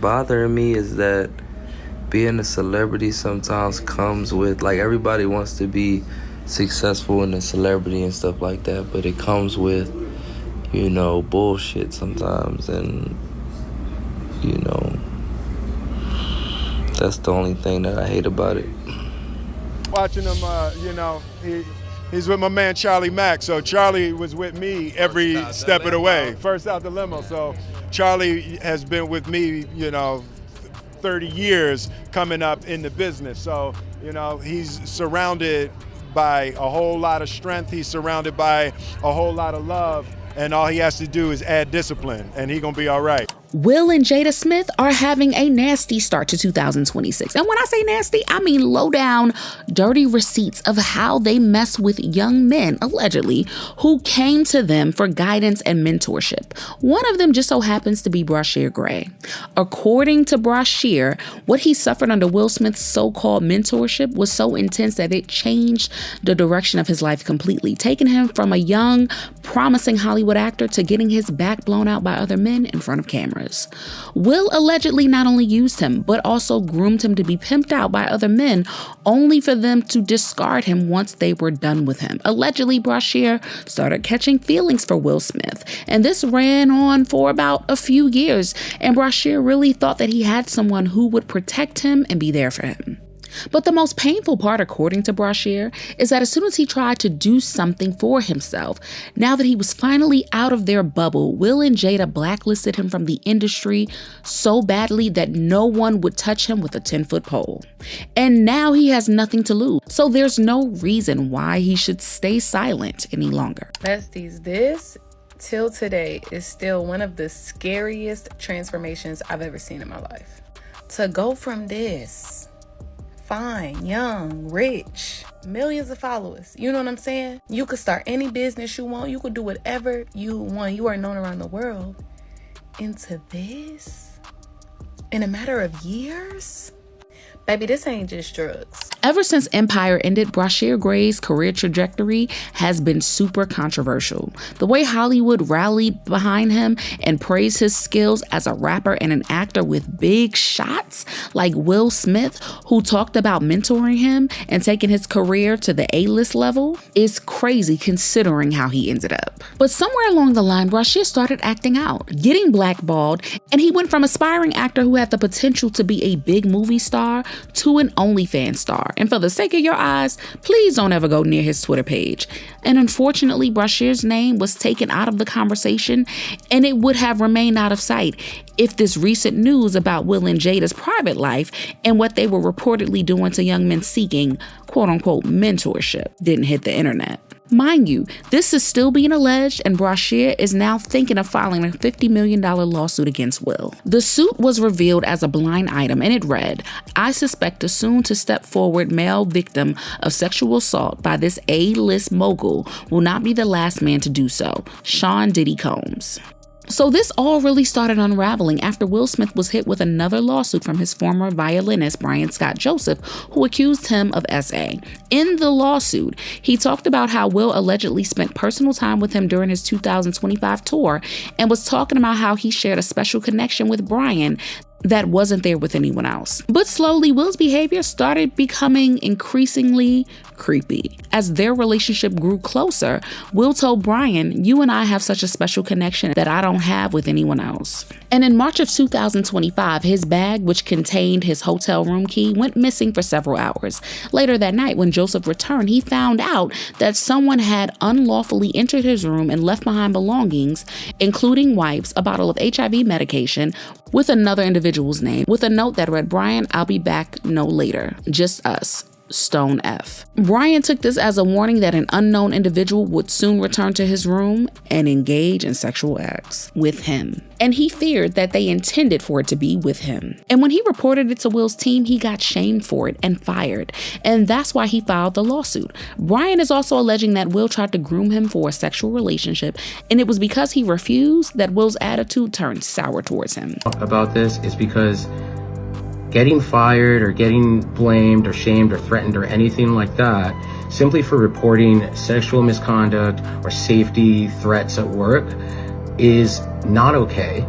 Bothering me is that being a celebrity sometimes comes with, like, everybody wants to be successful in a celebrity and stuff like that, but it comes with, bullshit sometimes, and, that's the only thing that I hate about it. Watching him, he's with my man Charlie Mack, so Charlie was with me every step of the way, first out the limo, so Charlie has been with me, 30 years coming up in the business. So, he's surrounded by a whole lot of strength. He's surrounded by a whole lot of love. And all he has to do is add discipline, and he's going to be all right. Will and Jada Smith are having a nasty start to 2026. And when I say nasty, I mean low down, dirty receipts of how they mess with young men, allegedly, who came to them for guidance and mentorship. One of them just so happens to be Bryshere Gray. According to Brashier, what he suffered under Will Smith's so-called mentorship was so intense that it changed the direction of his life completely, taking him from a young, promising Hollywood actor to getting his back blown out by other men in front of cameras. Will allegedly not only used him, but also groomed him to be pimped out by other men, only for them to discard him once they were done with him. Allegedly, Brashier started catching feelings for Will Smith, and this ran on for about a few years, and Brashier really thought that he had someone who would protect him and be there for him. But the most painful part, according to Brashier, is that as soon as he tried to do something for himself, now that he was finally out of their bubble, Will and Jada blacklisted him from the industry so badly that no one would touch him with a 10-foot pole. And now he has nothing to lose, so there's no reason why he should stay silent any longer. Besties, this till today is still one of the scariest transformations I've ever seen in my life. To go from this fine, young, rich, millions of followers. You know what I'm saying? You could start any business you want. You could do whatever you want. You are known around the world. Into this? In a matter of years? Baby, this ain't just drugs. Ever since Empire ended, Brashier Gray's career trajectory has been super controversial. The way Hollywood rallied behind him and praised his skills as a rapper and an actor with big shots like Will Smith, who talked about mentoring him and taking his career to the A-list level, is crazy considering how he ended up. But somewhere along the line, Brashier started acting out, getting blackballed, and he went from aspiring actor who had the potential to be a big movie star to an OnlyFans star. And for the sake of your eyes, please don't ever go near his Twitter page. And unfortunately, Brashier's name was taken out of the conversation, and it would have remained out of sight if this recent news about Will and Jada's private life and what they were reportedly doing to young men seeking quote-unquote mentorship didn't hit the internet. Mind you, this is still being alleged, and Brashier is now thinking of filing a $50 million lawsuit against Will. The suit was revealed as a blind item, and it read, "I suspect a soon-to-step-forward male victim of sexual assault by this A-list mogul will not be the last man to do so. Sean Diddy Combs." So this all really started unraveling after Will Smith was hit with another lawsuit from his former violinist, Brian Scott Joseph, who accused him of SA. In the lawsuit, he talked about how Will allegedly spent personal time with him during his 2025 tour and was talking about how he shared a special connection with Brian that wasn't there with anyone else. But slowly, Will's behavior started becoming increasingly creepy. As their relationship grew closer, Will told Brian, "You and I have such a special connection that I don't have with anyone else." And in March of 2025, his bag, which contained his hotel room key, went missing for several hours. Later that night, when Joseph returned, he found out that someone had unlawfully entered his room and left behind belongings, including wipes, a bottle of HIV medication, with another individual's name, with a note that read, "Brian, I'll be back no later. Just us. Stone F." Brian took this as a warning that an unknown individual would soon return to his room and engage in sexual acts with him. And he feared that they intended for it to be with him. And when he reported it to Will's team, he got shamed for it and fired. And that's why he filed the lawsuit. Brian is also alleging that Will tried to groom him for a sexual relationship, and it was because he refused that Will's attitude turned sour towards him. About this is because getting fired or getting blamed or shamed or threatened or anything like that simply for reporting sexual misconduct or safety threats at work is not okay.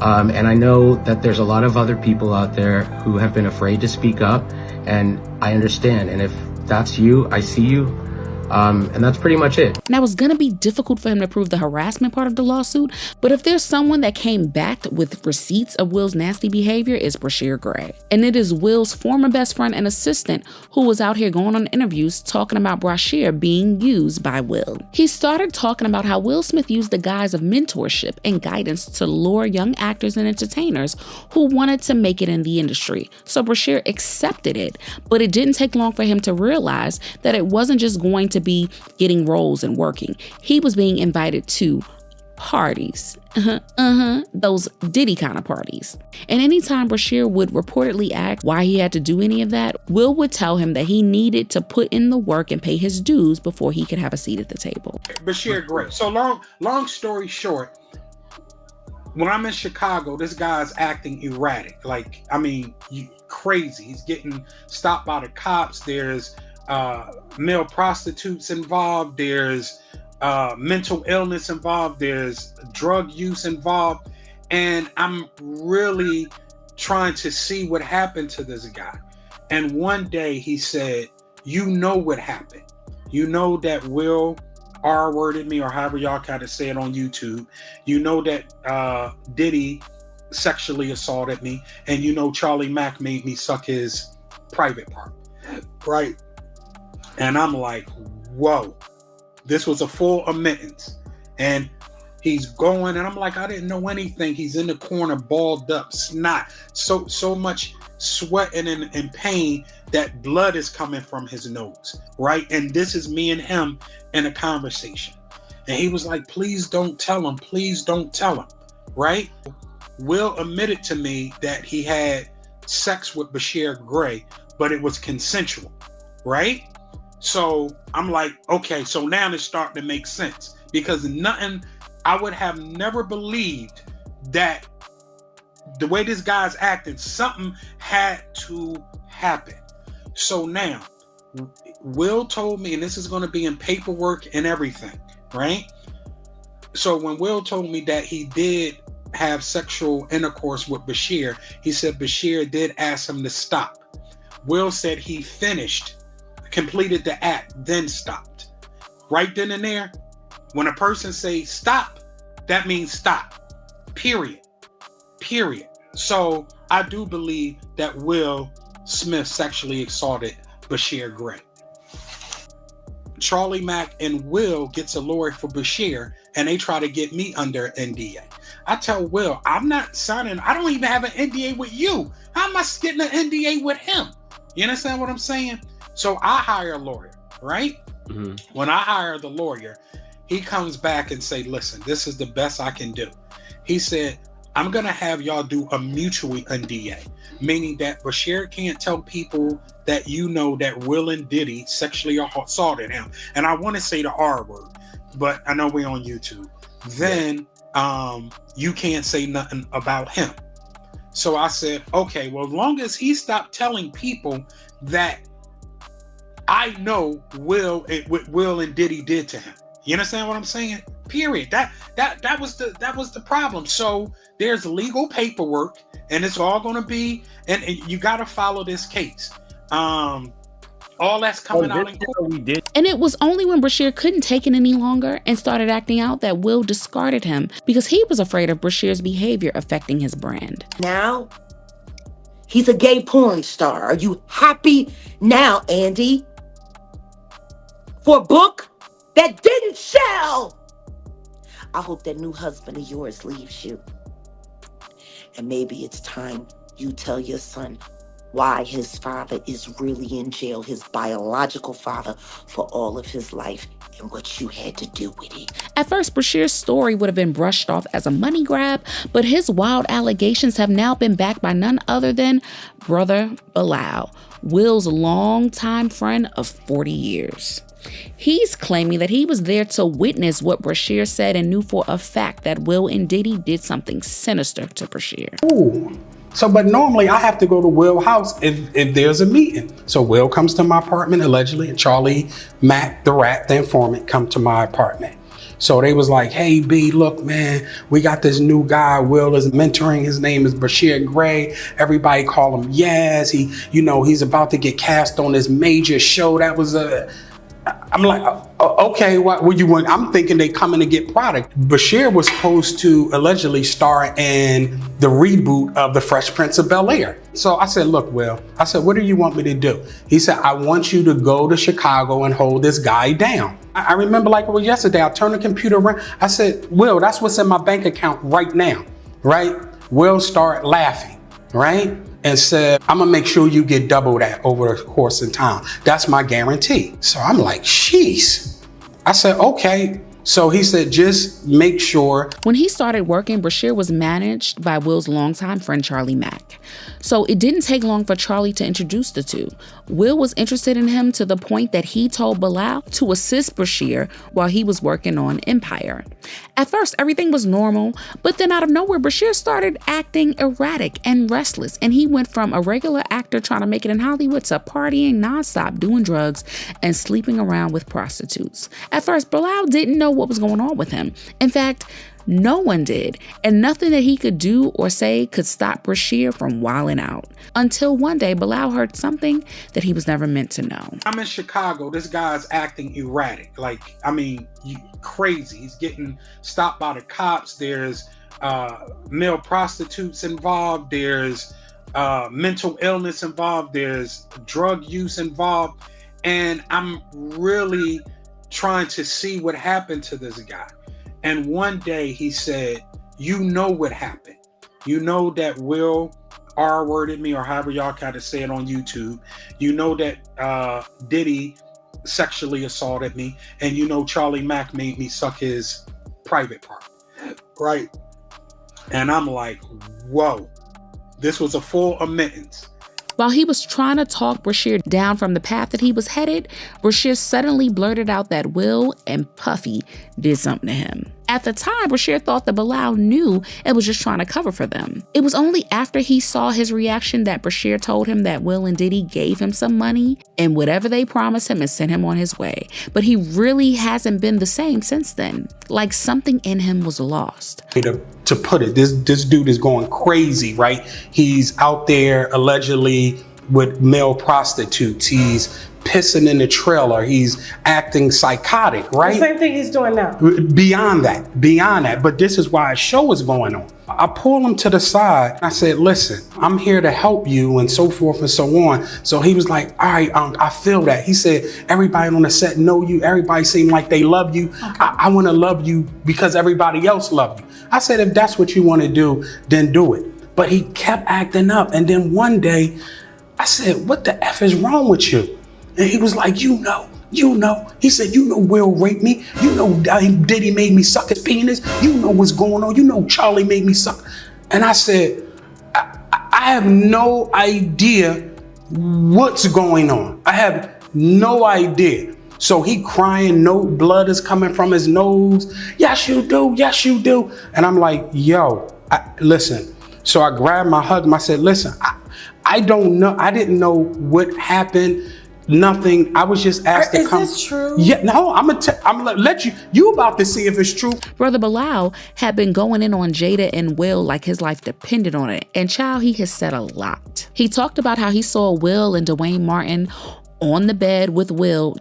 And I know that there's a lot of other people out there who have been afraid to speak up, and I understand. And if that's you, I see you. And that's pretty much it. Now, it's going to be difficult for him to prove the harassment part of the lawsuit, but if there's someone that came back with receipts of Will's nasty behavior, it's Bryshere Gray. And it is Will's former best friend and assistant who was out here going on interviews talking about Brashier being used by Will. He started talking about how Will Smith used the guise of mentorship and guidance to lure young actors and entertainers who wanted to make it in the industry. So Brashier accepted it, but it didn't take long for him to realize that it wasn't just going to be getting roles and working. He was being invited to parties. Those Diddy kind of parties. And anytime Brashier would reportedly ask why he had to do any of that, Will would tell him that he needed to put in the work and pay his dues before he could have a seat at the table. Brashier Gray. So long story short, when I'm in Chicago, this guy's acting erratic. Like, I mean, crazy. He's getting stopped by the cops. There's male prostitutes involved. There's mental illness involved. There's drug use involved. And I'm really trying to see what happened to this guy. And one day he said, you know what happened. You know that Will R-worded me, or however y'all kind of say it on YouTube. You know that Diddy sexually assaulted me. And you know Charlie Mack made me suck his private part. Right? And I'm like, whoa, this was a full admittance. And he's going, and I'm like, I didn't know anything. He's in the corner, balled up, snot, so much sweating and pain that blood is coming from his nose, right? And this is me and him in a conversation. And he was like, please don't tell him. Please don't tell him, right? Will admitted to me that he had sex with Brashier Gray, but it was consensual, right? So I'm like, okay, so now it's starting to make sense, because I would have never believed that the way this guy's acting, something had to happen. So now Will told me, and this is going to be in paperwork and everything, right? So when Will told me that he did have sexual intercourse with Brashier, he said Brashier did ask him to stop. Will said he finished, completed the act, then stopped. Right then and there, when a person says stop, that means stop. Period. So I do believe that Will Smith sexually assaulted Brashier Gray. Charlie Mack and Will gets a lawyer for Brashier, and they try to get me under NDA. I tell Will, I'm not signing, I don't even have an NDA with you. How am I getting an NDA with him? You understand what I'm saying? So I hire a lawyer, right? Mm-hmm. When I hire the lawyer, he comes back and say, listen, this is the best I can do. He said, I'm going to have y'all do a mutual NDA, meaning that Brashier can't tell people that you know that Will and Diddy sexually assaulted him. And I want to say the R word, but I know we're on YouTube. Then you can't say nothing about him. So I said, okay, well, as long as he stopped telling people that I know what Will and Diddy did to him. You understand what I'm saying? Period. That was the problem. So there's legal paperwork, and it's all going to be, and you got to follow this case. All that's coming out in court. And it was only when Brashier couldn't take it any longer and started acting out that Will discarded him, because he was afraid of Brashier's behavior affecting his brand. Now, he's a gay porn star. Are you happy now, Andy? For a book that didn't sell? I hope that new husband of yours leaves you. And maybe it's time you tell your son why his father is really in jail, his biological father, for all of his life, and what you had to do with it. At first, Brashier's story would have been brushed off as a money grab, but his wild allegations have now been backed by none other than brother Bilaal, Will's longtime friend of 40 years. He's claiming that he was there to witness what Brashier said and knew for a fact that Will and Diddy did something sinister to Brashier. Ooh. So, but normally I have to go to Will's house if there's a meeting. So Will comes to my apartment allegedly, and Charlie Mack, the rat, the informant, come to my apartment. So they was like, hey, B, look, man, we got this new guy. Will is mentoring. His name is Bryshere Gray. Everybody call him Yaz. He's about to get cast on this major show. That was I'm like, okay, what you want? I'm thinking they coming to get product. Brashier was supposed to allegedly star in the reboot of The Fresh Prince of Bel-Air. So I said, look, Will, what do you want me to do? He said, I want you to go to Chicago and hold this guy down. I remember like it was yesterday. I turned the computer around. I said, Will, that's what's in my bank account right now, right? Will started laughing, right? And said, I'm gonna make sure you get double that over the course of time. That's my guarantee. So I'm like, jeez. I said, okay. So he said, just make sure. When he started working, Brashier was managed by Will's longtime friend, Charlie Mack. So it didn't take long for Charlie to introduce the two. Will was interested in him to the point that he told Bilaal to assist Brashier while he was working on Empire. At first, everything was normal, but then out of nowhere, Brashier started acting erratic and restless, and he went from a regular actor trying to make it in Hollywood to partying nonstop, doing drugs, and sleeping around with prostitutes. At first, Bilaal didn't know what was going on with him. In fact, no one did, and nothing that he could do or say could stop Brashier from wilding out. Until one day, Bilaal heard something that he was never meant to know. I'm in Chicago. This guy's acting erratic. Crazy. He's getting stopped by the cops. There's male prostitutes involved. There's mental illness involved. There's drug use involved. And I'm really trying to see what happened to this guy. And one day he said, you know what happened. You know that Will R-worded me, or however y'all kind of say it on YouTube. You know that Diddy sexually assaulted me. And you know Charlie Mack made me suck his private part. Right? And I'm like, whoa. This was a full admittance. While he was trying to talk Brashier down from the path that he was headed, Brashier suddenly blurted out that Will and Puffy did something to him. At the time, Brashier thought that Bilaal knew and was just trying to cover for them. It was only after he saw his reaction that Brashier told him that Will and Diddy gave him some money and whatever they promised him and sent him on his way. But he really hasn't been the same since then. Like something in him was lost. To put it, this dude is going crazy, right? He's out there allegedly with male prostitutes. He's pissing in the trailer. He's acting psychotic, right? The same thing he's doing now. Beyond that. But this is why a show is going on. I pulled him to the side. I said, listen, I'm here to help you and so forth and so on. So he was like, all right, I feel that. He said, everybody on the set know you. Everybody seem like they love you. Okay. I want to love you because everybody else love you. I said, if that's what you want to do, then do it. But he kept acting up. And then one day I said, what the F is wrong with you? And he was like, you know. He said, you know Will raped me. You know Diddy made me suck his penis. You know what's going on. You know Charlie made me suck. And I said, I have no idea what's going on. I have no idea. So he crying, no blood is coming from his nose. Yes, you do. Yes, you do. And I'm like, yo, listen. So I grabbed my hug. I said, listen, I don't know. I didn't know what happened. Nothing. I was just asked to come. Is this true? Yeah, no, I'm gonna let you about to see if it's true. Brother Bilaal had been going in on Jada and Will like his life depended on it. And child, he has said a lot. He talked about how he saw Will and Dwayne Martin on the bed with Will,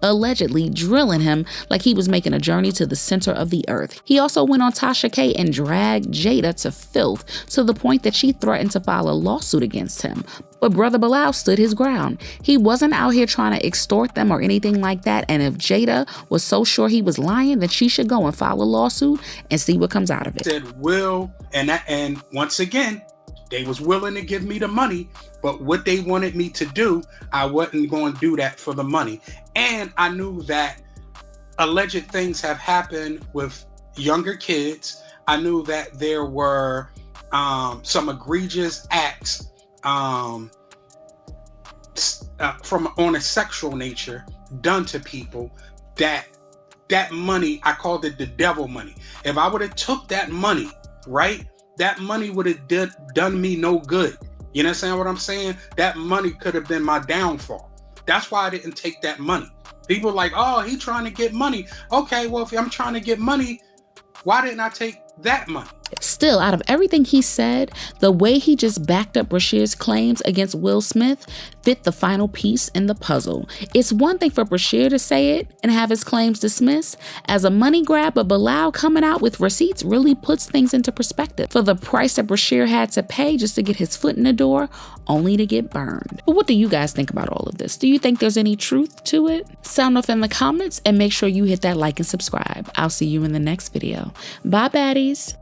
allegedly drilling him like he was making a journey to the center of the earth. He also went on Tasha K and dragged Jada to filth to the point that she threatened to file a lawsuit against him. But Brother Bilaal stood his ground. He wasn't out here trying to extort them or anything like that. And if Jada was so sure he was lying, then she should go and file a lawsuit and see what comes out of it. Said Will, and once again, they was willing to give me the money, but what they wanted me to do, I wasn't going to do that for the money. And I knew that alleged things have happened with younger kids. I knew that there were some egregious acts from on a sexual nature done to people. That money, I called it the devil money. If I would have took that money, right? That money would have done me no good. You understand what I'm saying? That money could have been my downfall. That's why I didn't take that money. People like, oh, he trying to get money. Okay, well, if I'm trying to get money, why didn't I take that money? Still, out of everything he said, the way he just backed up Brashier's claims against Will Smith fit the final piece in the puzzle. It's one thing for Brashier to say it and have his claims dismissed as a money grab, but Bilaal coming out with receipts really puts things into perspective. For the price that Brashier had to pay just to get his foot in the door, only to get burned. But what do you guys think about all of this? Do you think there's any truth to it? Sound off in the comments and make sure you hit that like and subscribe. I'll see you in the next video. Bye, baddies.